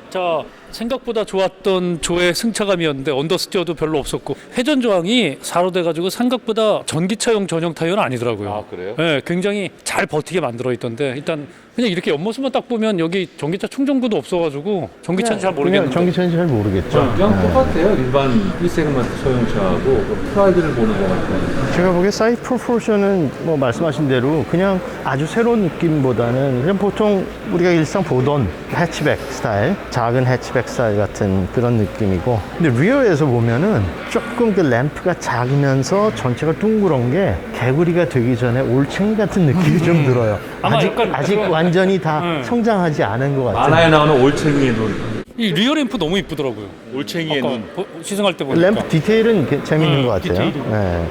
자, 생각보다 좋았던 조의 승차감이었는데 언더스티어도 별로 없었고 회전 조항이 4로 돼가지고 생각보다 전기차용 전용 타이어는 아니더라고요. 아, 그래요? 네, 굉장히 잘 버티게 만들어 있던데 일단 그냥 이렇게 옆모습만 딱 보면 여기 전기차 충전구도 없어가지고 전기차는 잘 모르겠는데. 전기차인지 잘 모르겠죠. 그냥 똑같아요. 일반 1세그먼트 소형차하고 프라이드를 보는 것 같아요. 제가 보기에 사이즈 프로포션은 뭐 말씀하신 대로 그냥 아주 새로운 느낌보다는 그냥 보통 우리가 일상 보던 해치백 스타일, 작은 해치백 스타일 같은 그런 느낌이고, 근데 리어에서 보면은 조금 그 램프가 작으면서 전체가 둥그런 게 개구리가 되기 전에 올챙이 같은 느낌이 좀 들어요. 아마 아직, 약간 아직 그런- 완전히 다 성장하지 않은 것 같아요. 만화에 나오는 올챙이의 눈. 이 리어 램프 너무 이쁘더라고요. 올챙이의 아까 눈. 시승할 때 보니까. 램프 디테일은 재밌는 것 같아요. 디테일이. 네.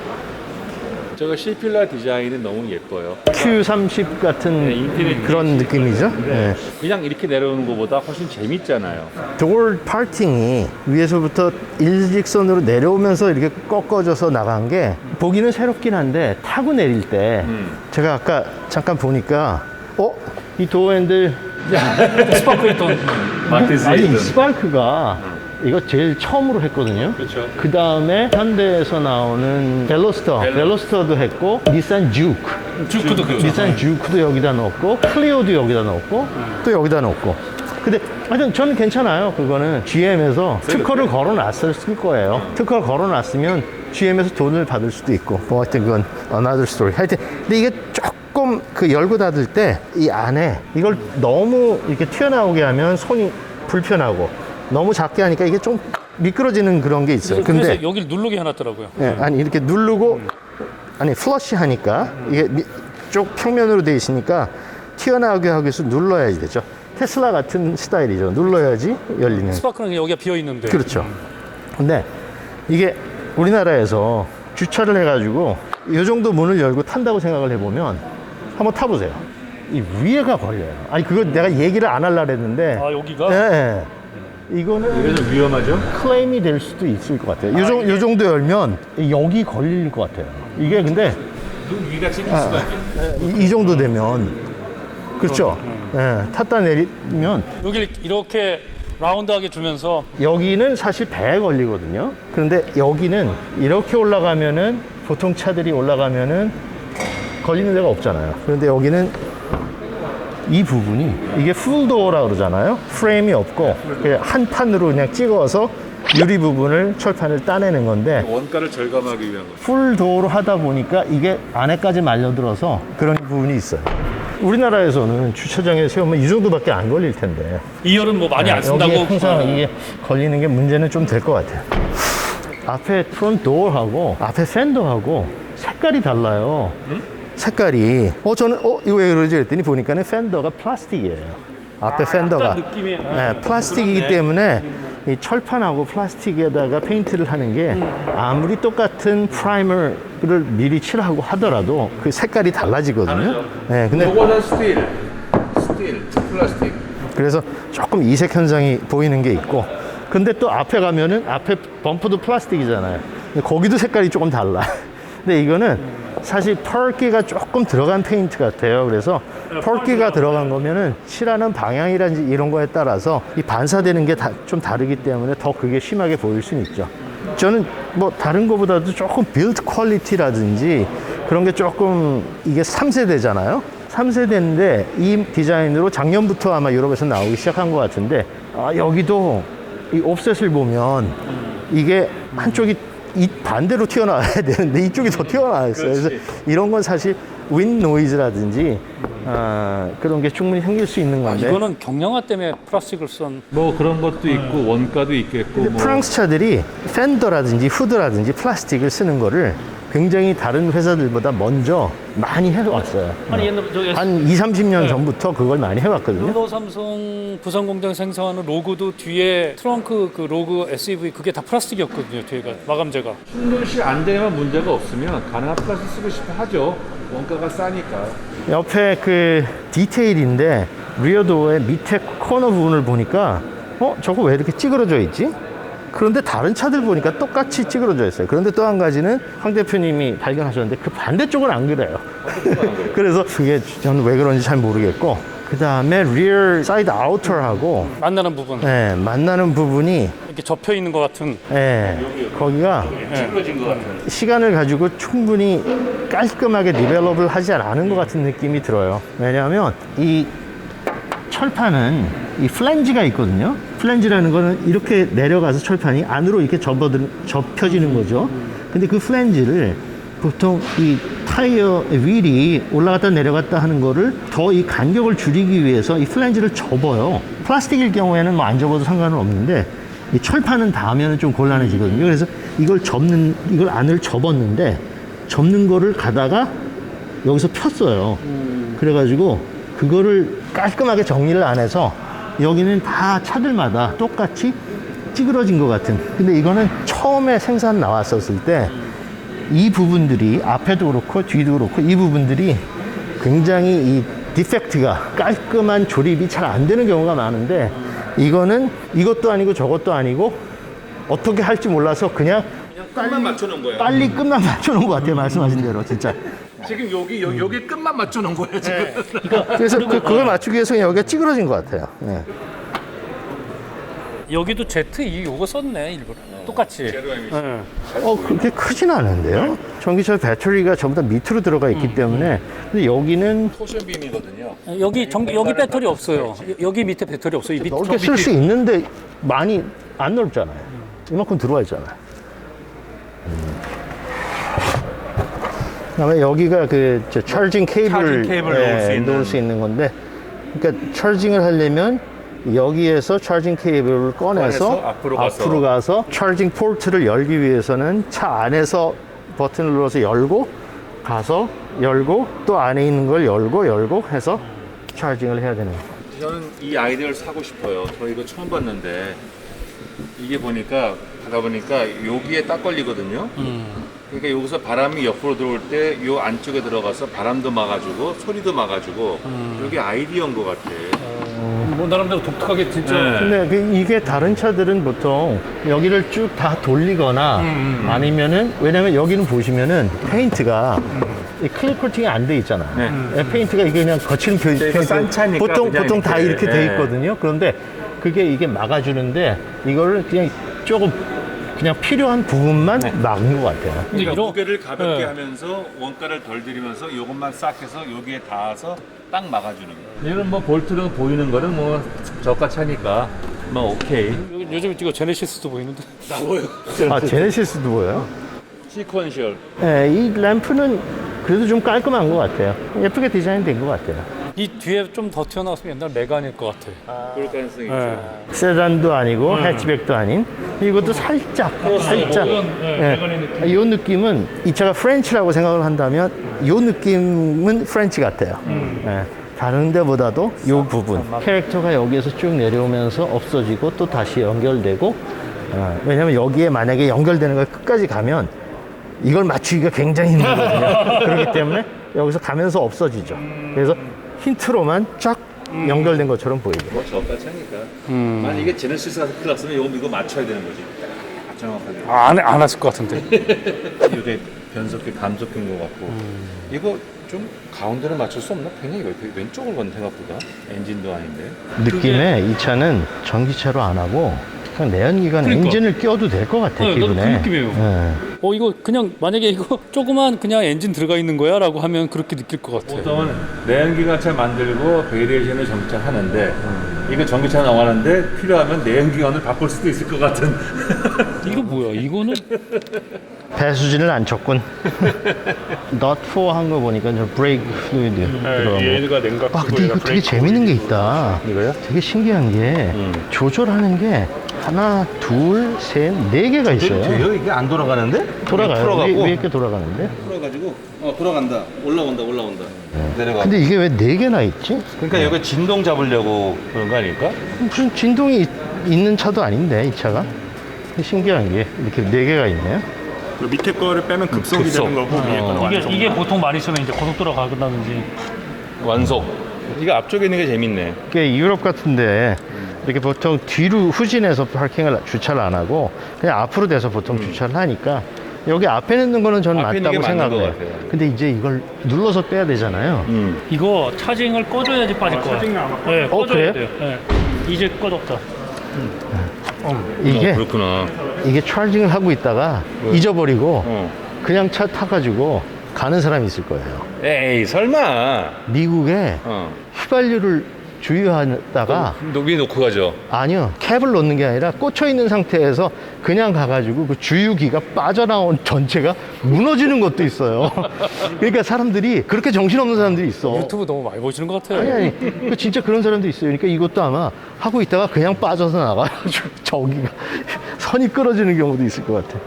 저거 C필라 디자인은 너무 예뻐요. Q30 같은 인피니티 그런 느낌이죠. 네. 그냥 이렇게 내려오는 것보다 훨씬 재밌잖아요. 도어 파팅이 위에서부터 일직선으로 내려오면서 이렇게 꺾어져서 나간 게 보기는 새롭긴 한데 타고 내릴 때 제가 아까 잠깐 보니까 이 도어 핸들 스파크했던 마티즈 아니 있던. 스파크가 이거 제일 처음으로 했거든요. 그렇죠. 그 다음에 현대에서 나오는 벨로스터도 했고 닛산 주크도 그렇죠. 닛산 주크도 여기다 넣었고 클리오도 여기다 넣었고 또 여기다 넣었고. 근데 하여튼 저는 괜찮아요. 그거는 GM에서 특허를 걸어놨을 거예요. 특허를 걸어놨으면 GM에서 돈을 받을 수도 있고 뭐 하여튼 그건 another story. 하여튼 근데 이게 조금 그 열고 닫을 때 이 안에 이걸 너무 이렇게 튀어나오게 하면 손이 불편하고 너무 작게 하니까 이게 좀 미끄러지는 그런 게 있어요. 그래서 근데 여기를 누르게 해놨더라고요. 예, 아니 이렇게 누르고 아니 플러시 하니까 이게 쪽 평면으로 돼 있으니까 튀어나오게 하기 위해서 눌러야지 되죠. 테슬라 같은 스타일이죠. 눌러야지 열리는. 스파크는 여기가 비어 있는데. 그렇죠. 근데 이게 우리나라에서 주차를 해가지고 이 정도 문을 열고 탄다고 생각을 해보면 한번 타보세요. 이 위에가 걸려요. 아니 그거 내가 얘기를 안 하려고 했는데 아, 여기가? 예, 예. 이거는 이게 좀 위험하죠? 클레임이 될 수도 있을 것 같아요. 요 정도 열면 여기 걸릴 것 같아요. 이게 근데 눈 위가 찍힐 수가 있겠네. 이 정도 되면 그렇죠. 예, 탔다 내리면 여기를 이렇게 라운드하게 주면서 여기는 사실 배에 걸리거든요. 그런데 여기는 이렇게 올라가면은 보통 차들이 올라가면은 걸리는 데가 없잖아요. 그런데 여기는 이 부분이 이게 풀도어라 그러잖아요. 프레임이 없고 그냥 한 판으로 그냥 찍어서 유리 부분을 철판을 따내는 건데 원가를 절감하기 위한 거죠. 풀도어로 하다 보니까 이게 안에까지 말려들어서 그런 부분이 있어요. 우리나라에서는 주차장에 세우면 이 정도밖에 안 걸릴 텐데 2열은 뭐 많이 안 쓴다고. 여기에 항상 이게 걸리는 게 문제는 좀 될 것 같아요. 앞에 프론트 도어하고 앞에 팬더하고 색깔이 달라요. 색깔이 저는 이거 왜 그러지 그랬더니 보니까는 팬더가 플라스틱이에요. 앞에 팬더가 약간 느낌이. 네, 플라스틱이기 때문에 이 철판하고 플라스틱에다가 페인트를 하는 게 아무리 똑같은 프라이머를 미리 칠하고 하더라도 그 색깔이 달라지거든요. 네, 근데 요거는 스틸, 플라스틱. 그래서 조금 이색 현상이 보이는 게 있고, 근데 또 앞에 가면은 앞에 범퍼도 플라스틱이잖아요. 근데 거기도 색깔이 조금 달라. 근데 이거는 사실 펄기가 조금 들어간 페인트 같아요. 그래서 펄기가 들어간 거면은 칠하는 방향이라든지 이런 거에 따라서 이 반사되는 게 좀 다르기 때문에 더 그게 심하게 보일 수는 있죠. 저는 뭐 다른 거보다도 조금 빌드 퀄리티라든지 그런 게 조금 이게 3세대잖아요. 3세대인데 이 디자인으로 작년부터 아마 유럽에서 나오기 시작한 것 같은데 여기도 이 옵셋을 보면 이게 한쪽이 이 반대로 튀어나와야 되는데 이쪽이 더 튀어나와 있어요. 그래서 이런 건 사실 윈 노이즈라든지 그런 게 충분히 생길 수 있는 건데 이거는 경량화 때문에 플라스틱을 쓴. 뭐 그런 것도 있고 원가도 있겠고 뭐. 프랑스 차들이 팬더라든지 후드라든지 플라스틱을 쓰는 거를 굉장히 다른 회사들보다 먼저 많이 해왔어요. 아니 옛날 저기 한 20, 30년 전부터 그걸 많이 해왔거든요. 르노 삼성 부산 공장 생산하는 로고도 뒤에 트렁크 그 로고 SUV 그게 다 플라스틱이었거든요. 뒤에가 마감재가. 충돌시 안전에만 문제가 없으면 가능한 플라스틱 쓰고 싶어 하죠. 원가가 싸니까. 옆에 그 디테일인데 리어도어의 밑에 코너 부분을 보니까 저거 왜 이렇게 찌그러져 있지? 그런데 다른 차들 보니까 똑같이 찌그러져 있어요. 그런데 또 한 가지는 황 대표님이 발견하셨는데 그 반대쪽은 안 그래요. 그래서 그게 저는 왜 그런지 잘 모르겠고, 그 다음에 리어 사이드 아우터하고 만나는 부분 만나는 부분이 이렇게 접혀 있는 것 같은. 거기가 찌그러진 것 같아요. 시간을 가지고 충분히 깔끔하게 디벨롭을 하지 않은 것 같은 느낌이 들어요. 왜냐하면 이 철판은 이 플랜지가 있거든요. 플랜지라는 거는 이렇게 내려가서 철판이 안으로 이렇게 접혀지는 거죠. 근데 그 플랜지를 보통 이 타이어 휠이 올라갔다 내려갔다 하는 거를 더 이 간격을 줄이기 위해서 이 플랜지를 접어요. 플라스틱일 경우에는 뭐 안 접어도 상관은 없는데 이 철판은 닿으면 좀 곤란해지거든요. 그래서 이걸 안을 접었는데 접는 거를 가다가 여기서 폈어요. 그래가지고 그거를 깔끔하게 정리를 안 해서 여기는 다 차들마다 똑같이 찌그러진 것 같은. 근데 이거는 처음에 생산 나왔었을 때 이 부분들이 앞에도 그렇고 뒤도 그렇고 이 부분들이 굉장히 이 디펙트가 깔끔한 조립이 잘 안 되는 경우가 많은데, 이거는 이것도 아니고 저것도 아니고 어떻게 할지 몰라서 그냥 끝만 맞춰놓은 거예요. 빨리 끝만 맞춰놓은 것 같아요. 말씀하신 대로 진짜. 지금 여기 끝만 맞춰놓은 거예요 지금. 그래서 그걸 맞추기 위해서 그냥 여기가 찌그러진 것 같아요. 여기도 ZE 요거 썼네 일부러. 똑같이. 그렇게 크진 않은데요. 전기차 배터리가 전부 다 밑으로 들어가 있기 때문에. 근데 여기는 포션빔이거든요. 여기 배터리 없어요. 여기 밑에 배터리 없어요. 이 밑, 넓게 쓸 수 있는데 많이 안 넓잖아요. 이만큼 들어와 있잖아요. 그다음에 여기가 그 차징 케이블을 놓을 수 있는 건데, 그러니까 차징을 하려면 여기에서 차징 케이블을 꺼내서 앞으로 가서 차징 포트를 열기 위해서는 차 안에서 버튼을 눌러서 열고 가서 열고 또 안에 있는 걸 열고 해서 차징을 해야 되는 거예요. 저는 이 아이디어를 사고 싶어요. 저 이거 처음 봤는데 이게 가다 보니까 여기에 딱 걸리거든요. 그러니까 여기서 바람이 옆으로 들어올 때 요 안쪽에 들어가서 바람도 막아주고 소리도 막아주고 여기 아이디어인 것 같아. 뭐 나름대로 독특하게 진짜. 근데 이게 다른 차들은 보통 여기를 쭉 다 돌리거나 아니면은, 왜냐면 여기는 보시면은 페인트가 이 클리어 코팅이 안 돼 있잖아요. 페인트가 이게 그냥 거칠은 싼 차니까 보통 다 이렇게 돼 네. 있거든요. 그런데 이게 막아주는데 이거를 그냥 조금 그냥 필요한 부분만 막는 것 같아요. 그러니까 무게를 가볍게 하면서 원가를 덜 들이면서 이것만 싹 해서 여기에 닿아서 딱 막아주는 거예요. 이건 뭐 볼트로 보이는 거는 뭐 저가 차니까 뭐 오케이. 요즘 이거 제네시스도 보이는데. 나와요. 제네시스도 보여요. 시퀀셜. 네, 이 램프는 그래도 좀 깔끔한 것 같아요. 예쁘게 디자인된 것 같아요. 이 뒤에 좀 더 튀어나왔으면 옛날 메간일 것 같아. 그럴 가능성이 있죠. 세단도 아니고 해치백도 아닌, 이것도 살짝 이 느낌은, 이 차가 프렌치라고 생각을 한다면 이 느낌은 프렌치 같아요. 다른 데보다도 이 부분 캐릭터가 여기에서 쭉 내려오면서 없어지고 또 다시 연결되고, 왜냐면 여기에 만약에 연결되는 걸 끝까지 가면 이걸 맞추기가 굉장히 힘들거든요. 그렇기 때문에 여기서 가면서 없어지죠. 그래서 힌트로만 쫙 연결된 것처럼 보이게. 뭐 저가 차니까. 만약 이게 제네시스 클래스면 이거 맞춰야 되는 거지. 정확하게. 안 했을 것 같은데. 이게 변속기 감속기인 것 같고. 이거 좀 가운데를 맞출 수 없나? 굉장히 왼쪽을 건 생각보다. 엔진도 아닌데. 느낌에 이 차는 전기차로 안 하고 그냥 내연기관 엔진을 껴도 될 것 같아, 나도 기분에. 그 느낌이에요. 이거 그냥 만약에 이거 조그만 그냥 엔진 들어가 있는 거야 라고 하면 그렇게 느낄 것 같아. 보통은 내연기관차 만들고 베리에이션을 정착하는데 이거 전기차 나가는데 필요하면 내연기관을 바꿀 수도 있을 것 같은. 이거 뭐야? 이거는 배수진을 안 쳤군. 넛4 한 거 보니까 저 브레이크 플루이드 들어간 얘가 냉각. 거. 근데 이거 되게 재밌는 게 있다. 이거요? 되게 신기한 게 조절하는 게 하나, 둘, 셋, 네 개가 있어요. 이게 안 돌아가는데? 돌아가요. 위에 게 돌아가는데. 풀어가지고 돌아간다. 올라온다. 내려가. 근데 이게 왜 네 개나 있지? 그러니까 여기 진동 잡으려고 그런 거 아닐까? 무슨 진동이 있는 차도 아닌데, 이 차가. 신기한 게 이렇게 네 개가 있네요. 그 밑에 거를 빼면 급속이 되는 거고 위에 거는 완속. 이게 보통 많이 쓰면 이제 고속도로 가든다든지. 완속. 이거 앞쪽에 있는 게 재밌네. 꽤 유럽 같은데 이렇게 보통 뒤로 후진해서 파킹을 주차를 안 하고 그냥 앞으로 돼서 보통 주차를 하니까 여기 앞에 넣는 거는 저는 앞에 있는 게 맞다고 맞는 것 생각해요. 같아요. 근데 이제 이걸 눌러서 빼야 되잖아요. 이거 차징을 꺼줘야지 빠질 거야. 차징을 아마 네, 꺼줘야 그래요? 돼요. 네. 이제 꺼졌다. 이게 그렇구나. 이게 찰징을 하고 있다가 잊어버리고 어. 그냥 차 타가지고 가는 사람이 있을 거예요. 에이 설마. 미국에 어. 휘발유를 주유하다가 위에 놓고 가죠. 아니요, 캡을 놓는 게 아니라 꽂혀 있는 상태에서 그냥 가가지고 그 주유기가 빠져나온 전체가 무너지는 것도 있어요. 그러니까 사람들이 그렇게 정신없는 사람들이 있어. 유튜브 너무 많이 보시는 것 같아요. 아니 그 진짜 그런 사람도 있어요. 그러니까 이것도 아마 하고 있다가 그냥 빠져서 나가가지고 저기가 선이 끊어지는 경우도 있을 것 같아.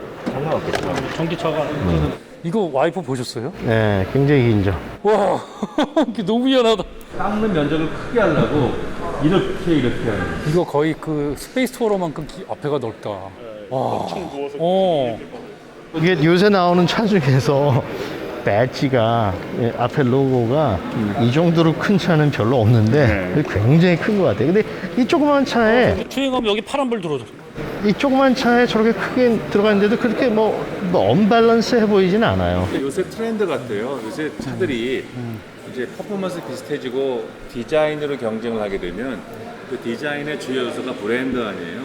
전기차가. 이거 와이프 보셨어요? 네, 굉장히 긴죠. 와, 이게 너무 미안하다. 닦는 면적을 크게 하려고 이렇게 하는. 이거 거의 그 스페이스 투어로만큼 앞에가 넓다. 와. 엄청 누워서. 이게 요새 나오는 차 중에서 배지가 앞에 로고가 이 정도로 큰 차는 별로 없는데 굉장히 큰 것 같아요. 근데 이 조그만 차에 주행하면 여기 파란불 들어오죠. 이 조그만 차에 저렇게 크게 들어가 있는데도 그렇게 뭐 언밸런스해 보이진 않아요. 요새 트렌드 같아요. 요새 차들이 이제 퍼포먼스 비슷해지고 디자인으로 경쟁을 하게 되면 그 디자인의 주요 요소가 브랜드 아니에요.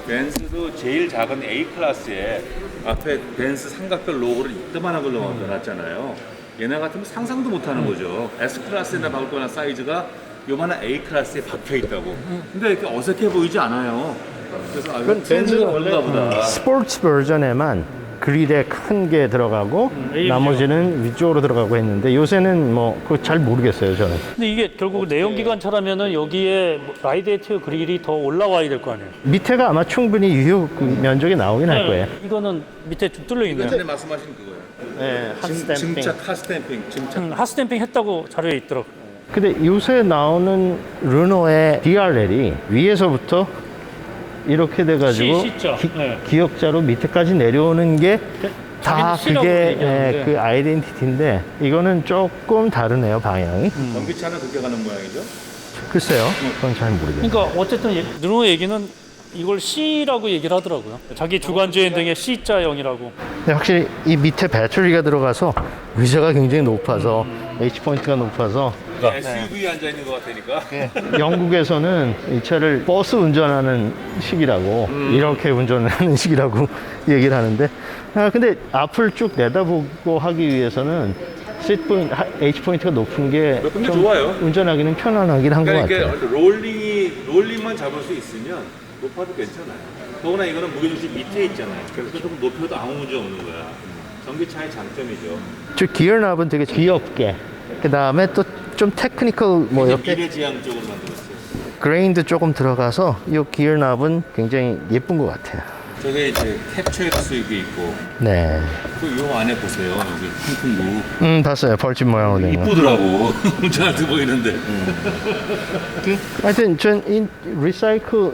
벤츠도 제일 작은 A 클래스에 앞에 벤츠 삼각별 로고를 이따만한 걸로 만들어놨잖아요. 얘네 같으면 상상도 못하는 거죠. S 클래스에다 박을 거나 사이즈가 요만한 A 클래스에 박혀 있다고. 근데 이렇게 어색해 보이지 않아요. 그래서 그건 트렌드가 벤츠가 그런가 보다. 스포츠 버전에만 그릴에 큰 게 들어가고 나머지는 위쪽으로 들어가고 했는데 요새는 뭐 그거 잘 모르겠어요 저는. 근데 이게 결국 내연기관차라면은 여기에 뭐 라이데이트 그릴이 더 올라와야 될 거 아니에요? 밑에가 아마 충분히 유효 면적이 나오긴 할 거예요. 이거는 밑에 쭉 뚫려 있네요. 전에 말씀하신 그거예요. 네, 증차 카스탬핑, 증차. 하스탬핑 했다고 자료에 있더라고. 근데 요새 나오는 르노의 DRL이 위에서부터 이렇게 돼가지고 C자. 네. 기역자로 밑에까지 내려오는 게 다 자기는 C라고 그게 얘기하는데. 그 아이덴티티인데 이거는 조금 다르네요 방향이. 전기차는 그렇게 가는 모양이죠? 글쎄요, 그건 잘 모르겠어요. 그러니까 어쨌든 르노 얘기는 이걸 C라고 얘기를 하더라고요. 자기 주간주행 등의 C자형이라고. 근데 확실히 이 밑에 배터리가 들어가서 의자가 굉장히 높아서 H 포인트가 높아서 SUV에 앉아 있는 것 같으니까. 영국에서는 이 차를 버스 운전하는 식이라고 이렇게 운전하는 식이라고 얘기를 하는데 근데 앞을 쭉 내다보고 하기 위해서는 시트 포인트, H 포인트가 높은 게 근데 좀 좋아요. 운전하기는 편안하긴 한 것 그러니까 같아요. 이게 롤링만 잡을 수 있으면 높아도 괜찮아요. 더구나 이거는 무게중심 밑에 있잖아요. 그래서 조금 높여도 아무 문제 없는 거야. 전기차의 장점이죠. 저 기어 납은 되게 귀엽게 그 다음에 또 좀 테크니컬 뭐 이렇게 미래지향 쪽으로 만들었어요. 그레인도 조금 들어가서 이 기어 납은 굉장히 예쁜 것 같아요. 저게 이제 캡처에도 쓰이고 있고 네. 그 안에 보세요. 여기 퉁퉁구. 봤어요. 벌집 모양으로 된 거. 이쁘더라고. 운전할 때 보이는데. 하여튼 전 이 리사이클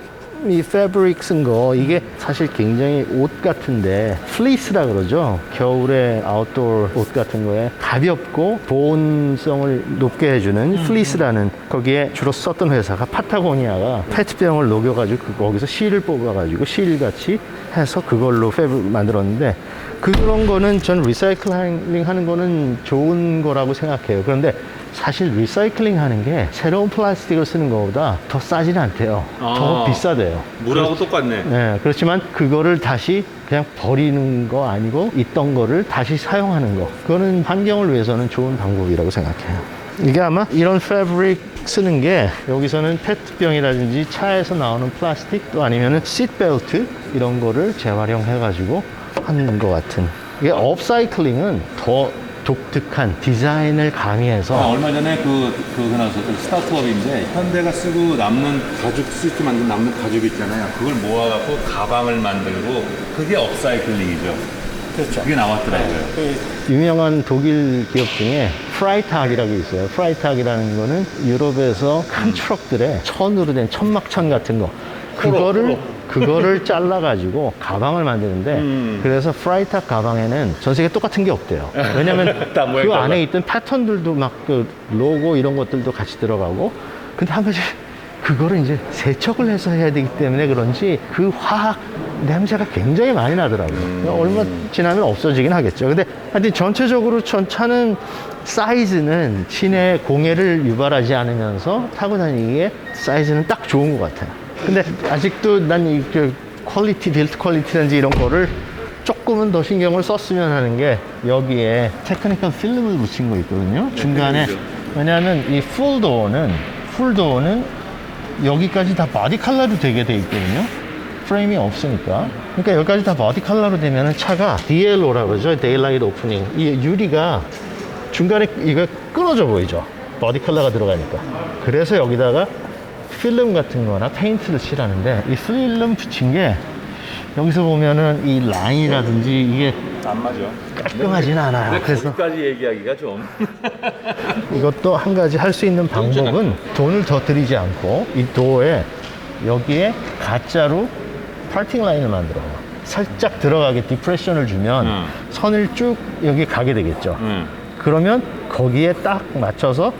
이 패브릭 쓴 거 이게 사실 굉장히 옷 같은데 플리스라 그러죠. 겨울에 아웃도어 옷 같은 거에 가볍고 보온성을 높게 해주는 플리스라는 거기에 주로 썼던 회사가 파타고니아가 페트병을 녹여가지고 거기서 실을 뽑아가지고 실같이 해서 그걸로 패브릭 만들었는데 그런 거는 전 리사이클링 하는 거는 좋은 거라고 생각해요. 그런데 사실 리사이클링 하는 게 새로운 플라스틱을 쓰는 것보다 더 싸지는 않대요. 더 비싸대요. 물하고 똑같네. 네, 그렇지만 그거를 다시 그냥 버리는 거 아니고 있던 거를 다시 사용하는 거. 그거는 환경을 위해서는 좋은 방법이라고 생각해요. 이게 아마 이런 패브릭 쓰는 게 여기서는 페트병이라든지 차에서 나오는 플라스틱 또 아니면은 시트벨트 이런 거를 재활용해가지고 하는 것 같은. 이게 업사이클링은 더 독특한 디자인을 가미해서 얼마 전에 그거 나왔어요. 스타트업인데 현대가 쓰고 남는 가죽 시트 만든 남는 가죽 있잖아요. 그걸 모아갖고 가방을 만들고 그게 업사이클링이죠. 그렇죠. 그게 나왔더라고요. 유명한 독일 기업 중에 프라이탁이라고 있어요. 프라이탁이라는 거는 유럽에서 큰 트럭들에 천으로 된 천막천 같은 거 그거를 잘라가지고 가방을 만드는데 그래서 프라이탁 가방에는 전 세계 똑같은 게 없대요. 왜냐면 그 안에 있던 패턴들도 막 그 로고 이런 것들도 같이 들어가고 근데 한 가지 그거를 이제 세척을 해서 해야 되기 때문에 그런지 그 화학 냄새가 굉장히 많이 나더라고요. 얼마 지나면 없어지긴 하겠죠. 근데 하여튼 전체적으로 전 차는 사이즈는 시내 공해를 유발하지 않으면서 타고 다니기에 사이즈는 딱 좋은 것 같아요. 근데 아직도 난 이 퀄리티, 빌트 퀄리티라든지 이런 거를 조금은 더 신경을 썼으면 하는 게 여기에 테크니컬 필름을 붙인 거 있거든요. 중간에. 왜냐하면 이 풀도어는 여기까지 다 바디 컬러로 되게 돼 있거든요. 프레임이 없으니까. 그러니까 여기까지 다 바디 컬러로 되면 차가 DLO라고 그러죠. 데일라이트 오프닝. 이 유리가 중간에 이거 끊어져 보이죠. 바디 컬러가 들어가니까. 그래서 여기다가 필름 같은 거나 페인트를 칠하는데 이 필름 붙인 게 여기서 보면은 이 라인이라든지 이게 안 맞아. 깔끔하진 않아요. 그래서 거기까지 얘기하기가 좀. 이것도 한 가지 할 수 있는 방법은 돈을 더 들이지 않고 이 도어에 여기에 가짜로 파킹 라인을 만들어요. 살짝 들어가게 디프레션을 주면 선을 쭉 여기 가게 되겠죠. 그러면 거기에 딱 맞춰서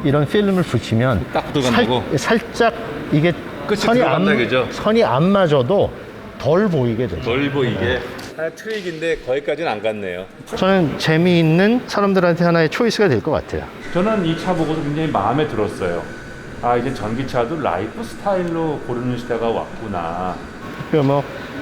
이런 필름을 붙이면 딱 들어간다고? 살짝 이게 끝이 들어간다, 그죠? 선이 안 맞아도 덜 보이게 되죠. 덜 보이게. 트릭인데 거기까지는 안 갔네요. 저는 재미있는 사람들한테 하나의 초이스가 될 것 같아요. 저는 이 차 보고서 굉장히 마음에 들었어요. 아, 이제 전기차도 라이프 스타일로 고르는 시대가 왔구나. 그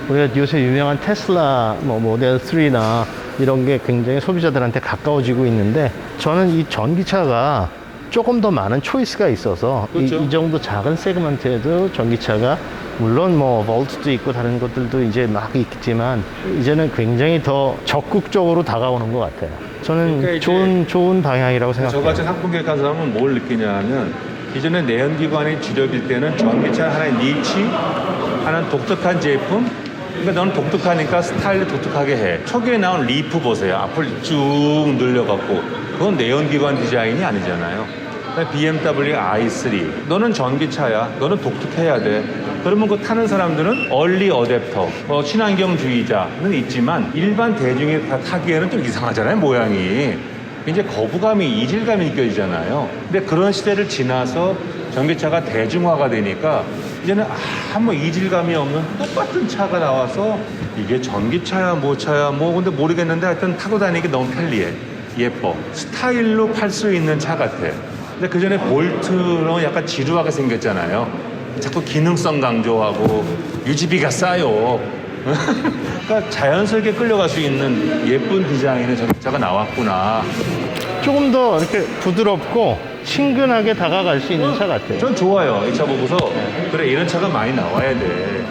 우리가 요새 유명한 테슬라 모델 3나 이런 게 굉장히 소비자들한테 가까워지고 있는데 저는 이 전기차가 조금 더 많은 초이스가 있어서 그렇죠. 이 정도 작은 세그먼트에도 전기차가 물론 볼트도 있고 다른 것들도 이제 막 있겠지만 이제는 굉장히 더 적극적으로 다가오는 것 같아요. 저는 그러니까 좋은 방향이라고 생각해요. 저같이 상품 계획한 사람은 뭘 느끼냐면 기존의 내연기관이 주력일 때는 전기차 하나의 니치, 하나는 독특한 제품. 그러니까 너는 독특하니까 스타일을 독특하게 해. 초기에 나온 리프 보세요. 앞을 쭉 늘려갖고 그건 내연기관 디자인이 아니잖아요. BMW i3 너는 전기차야. 너는 독특해야 돼. 그러면 그 타는 사람들은 얼리 어댑터, 친환경주의자는 있지만 일반 대중이 다 타기에는 좀 이상하잖아요. 모양이. 이제 거부감이, 이질감이 느껴지잖아요. 근데 그런 시대를 지나서 전기차가 대중화가 되니까 이제는 아무 이질감이 없는 똑같은 차가 나와서 이게 전기차야 뭐 차야 뭐 근데 모르겠는데 하여튼 타고 다니기 너무 편리해. 예뻐. 스타일로 팔 수 있는 차 같아. 근데 그 전에 볼트는 약간 지루하게 생겼잖아요. 자꾸 기능성 강조하고 유지비가 싸요. 그러니까 자연스럽게 끌려갈 수 있는 예쁜 디자인의 전기차가 나왔구나. 조금 더 이렇게 부드럽고 친근하게 다가갈 수 있는 차 같아요. 전 좋아요. 이 차 보고서 그래 이런 차가 많이 나와야 돼.